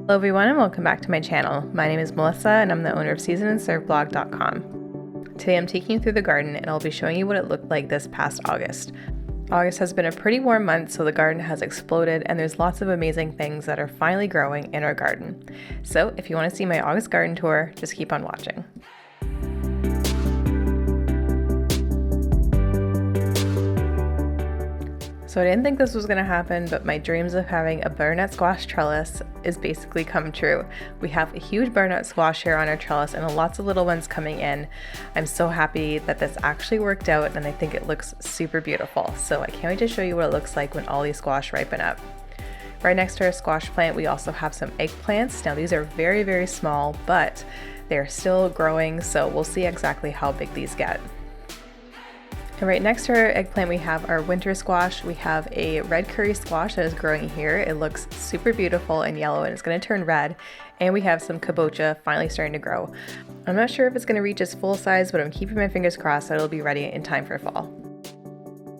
Hello everyone and welcome back to my channel. My name is Melissa and I'm the owner of seasonandserveblog.com. Today I'm taking you through the garden and I'll be showing you what it looked like this past August. August has been a pretty warm month, so the garden has exploded and there's lots of amazing things that are finally growing in our garden. So if you want to see my August garden tour, just keep on watching. So I didn't think this was going to happen, but my dreams of having a butternut squash trellis is basically come true. We have a huge butternut squash here on our trellis and lots of little ones coming in. I'm so happy that this actually worked out and I think it looks super beautiful. So I can't wait to show you what it looks like when all these squash ripen up. Right next to our squash plant, we also have some eggplants. Now these are very, very small, but they're still growing, so we'll see exactly how big these get. And right next to our eggplant, we have our winter squash. We have a red curry squash that is growing here. It looks super beautiful and yellow and it's going to turn red. And we have some kabocha finally starting to grow. I'm not sure if it's going to reach its full size, but I'm keeping my fingers crossed that it'll be ready in time for fall.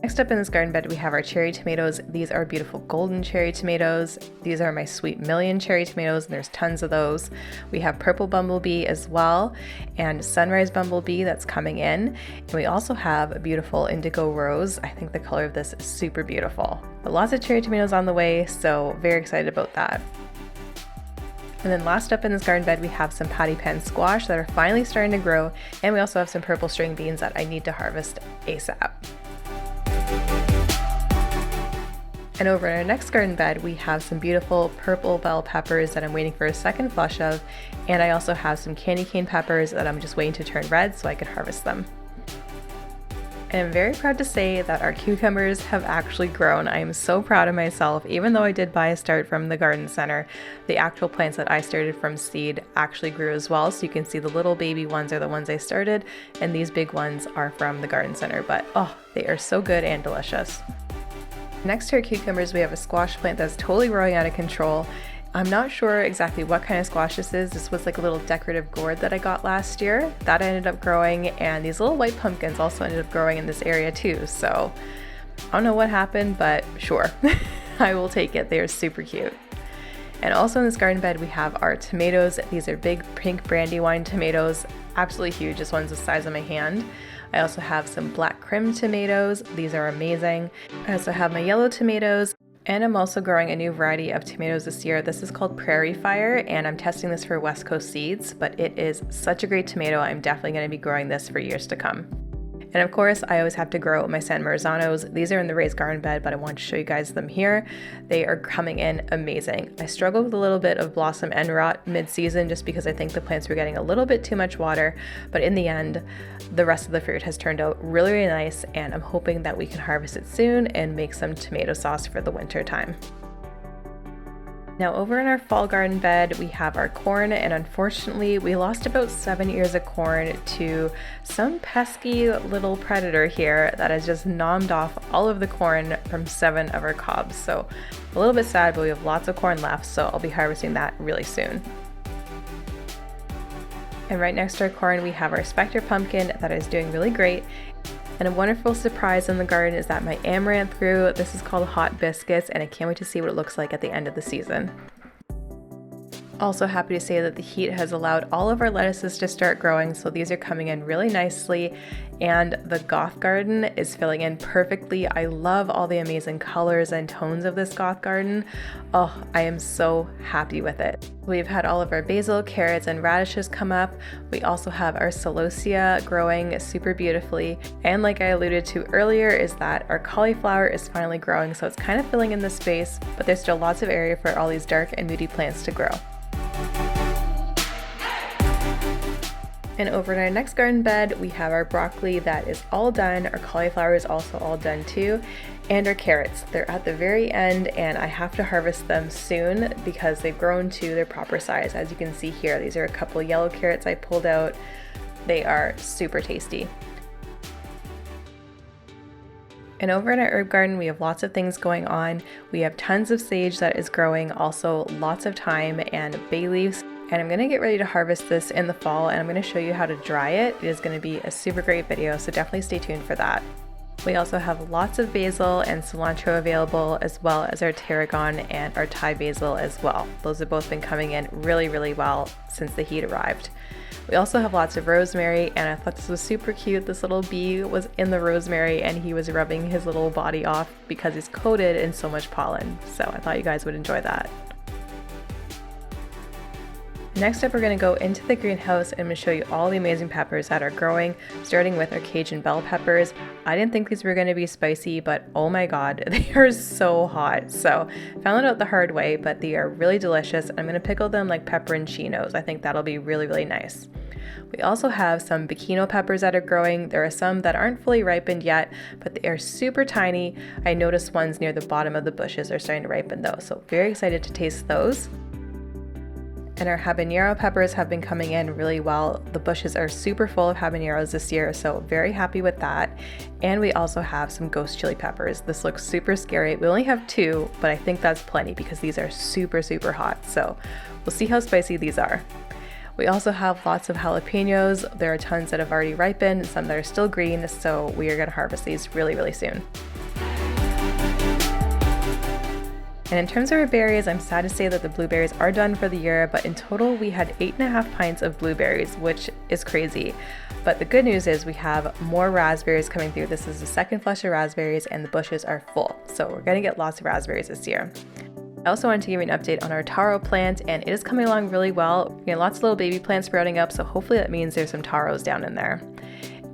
Next up in this garden bed, we have our cherry tomatoes. These are beautiful golden cherry tomatoes. These are my Sweet Million cherry tomatoes, and there's tons of those. We have purple bumblebee as well, and sunrise bumblebee that's coming in. And we also have a beautiful indigo rose. I think the color of this is super beautiful. But lots of cherry tomatoes on the way, so very excited about that. And then last up in this garden bed, we have some patty pan squash that are finally starting to grow, and we also have some purple string beans that I need to harvest ASAP. And over in our next garden bed, we have some beautiful purple bell peppers that I'm waiting for a second flush of, and I also have some candy cane peppers that I'm just waiting to turn red so I can harvest them. And I'm very proud to say that our cucumbers have actually grown. I am so proud of myself. Even though I did buy a start from the garden center, the actual plants that I started from seed actually grew as well. So you can see the little baby ones are the ones I started, and these big ones are from the garden center. But oh, they are so good and delicious. Next to our cucumbers, we have a squash plant that's totally growing out of control. I'm not sure exactly what kind of squash this is. This was like a little decorative gourd that I got last year. That ended up growing, and these little white pumpkins also ended up growing in this area too. So I don't know what happened, but sure, I will take it. They are super cute. And also in this garden bed, we have our tomatoes. These are big pink Brandywine tomatoes, absolutely huge. This one's the size of my hand. I also have some black Krim tomatoes. These are amazing. I also have my yellow tomatoes, and I'm also growing a new variety of tomatoes this year. This is called Prairie Fire, and I'm testing this for West Coast seeds, but it is such a great tomato. I'm definitely going to be growing this for years to come. And of course, I always have to grow my San Marzanos. These are in the raised garden bed, but I want to show you guys them here. They are coming in amazing. I struggled with a little bit of blossom end rot mid-season just because I think the plants were getting a little bit too much water, but in the end, the rest of the fruit has turned out really, really nice, and I'm hoping that we can harvest it soon and make some tomato sauce for the winter time. Now over in our fall garden bed, we have our corn, and unfortunately we lost about 7 ears of corn to some pesky little predator here that has just nommed off all of the corn from 7 of our cobs. So a little bit sad, but we have lots of corn left, so I'll be harvesting that really soon. And right next to our corn, we have our Spectre pumpkin that is doing really great. And a wonderful surprise in the garden is that my amaranth grew. This is called Hot Biscuits, and I can't wait to see what it looks like at the end of the season. Also happy to say that the heat has allowed all of our lettuces to start growing, so these are coming in really nicely, and the goth garden is filling in perfectly. I love all the amazing colors and tones of this goth garden. Oh, I am so happy with it. We've had all of our basil, carrots, and radishes come up. We also have our celosia growing super beautifully, and like I alluded to earlier, is that our cauliflower is finally growing, so it's kind of filling in the space, but there's still lots of area for all these dark and moody plants to grow. And over in our next garden bed, we have our broccoli that is all done. Our cauliflower is also all done too. And our carrots. They're at the very end, and I have to harvest them soon because they've grown to their proper size. As you can see here, these are a couple of yellow carrots I pulled out. They are super tasty. And over in our herb garden, we have lots of things going on. We have tons of sage that is growing, also lots of thyme and bay leaves. And I'm gonna get ready to harvest this in the fall, and I'm gonna show you how to dry it. It is gonna be a super great video, so definitely stay tuned for that. We also have lots of basil and cilantro available, as well as our tarragon and our Thai basil as well. Those have both been coming in really well since the heat arrived. We also have lots of rosemary, and I thought this was super cute. This little bee was in the rosemary and he was rubbing his little body off because he's coated in so much pollen. So I thought you guys would enjoy that. Next up, we're going to go into the greenhouse and I'm going to show you all the amazing peppers that are growing, starting with our Cajun bell peppers. I didn't think these were going to be spicy, but oh my god, they are so hot. So found it out the hard way, but they are really delicious. I'm going to pickle them like pepperoncinos. I think that'll be really nice. We also have some Bikino peppers that are growing. There are some that aren't fully ripened yet, but they are super tiny. I noticed ones near the bottom of the bushes are starting to ripen though, so very excited to taste those. And our habanero peppers have been coming in really well. The bushes are super full of habaneros this year, so very happy with that. And we also have some ghost chili peppers. This looks super scary. We only have 2, but I think that's plenty because these are super hot. So we'll see how spicy these are. We also have lots of jalapenos. There are tons that have already ripened and some that are still green, so we are going to harvest these really soon. And in terms of our berries, I'm sad to say that the blueberries are done for the year, but in total we had 8.5 pints of blueberries, which is crazy. But the good news is we have more raspberries coming through. This is the second flush of raspberries and the bushes are full. So we're gonna get lots of raspberries this year. I also wanted to give you an update on our taro plant, and it is coming along really well. We have lots of little baby plants sprouting up, so hopefully that means there's some taros down in there.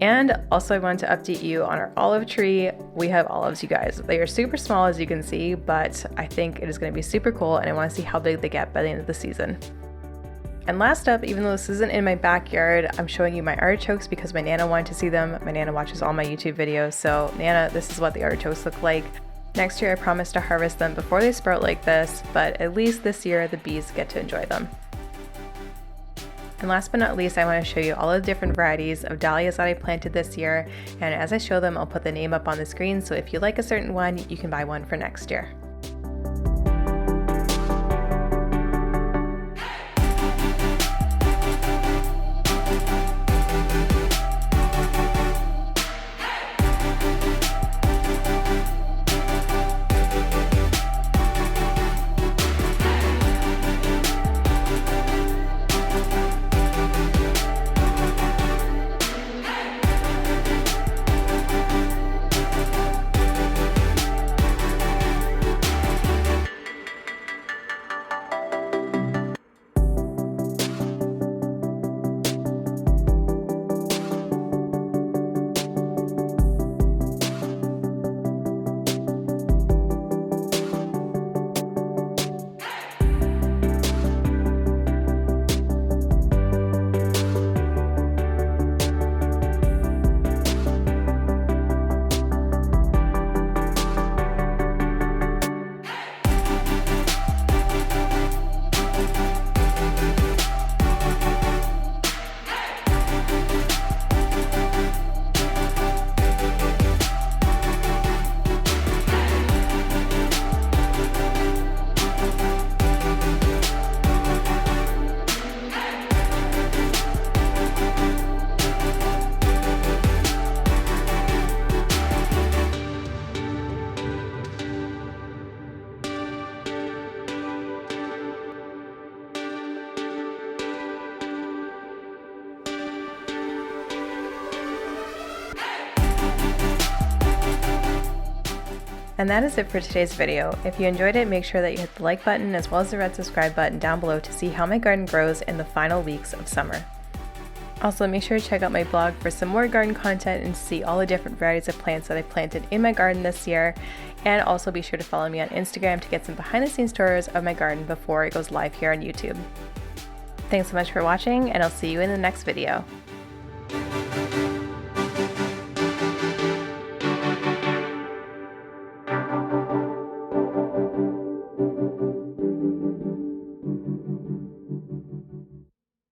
And also I wanted to update you on our olive tree. We have olives, you guys. They are super small as you can see, but I think it is going to be super cool and I want to see how big they get by the end of the season. And last up, even though this isn't in my backyard, I'm showing you my artichokes because my Nana wanted to see them. My Nana watches all my YouTube videos, so Nana, this is what the artichokes look like. Next year I promise to harvest them before they sprout like this, but at least this year the bees get to enjoy them. And last but not least, I want to show you all the different varieties of dahlias that I planted this year. And as I show them, I'll put the name up on the screen. So if you like a certain one, you can buy one for next year. And that is it for today's video. If you enjoyed it, make sure that you hit the like button as well as the red subscribe button down below to see how my garden grows in the final weeks of summer. Also, make sure to check out my blog for some more garden content and see all the different varieties of plants that I planted in my garden this year. And also be sure to follow me on Instagram to get some behind the scenes tours of my garden before it goes live here on YouTube. Thanks so much for watching, and I'll see you in the next video.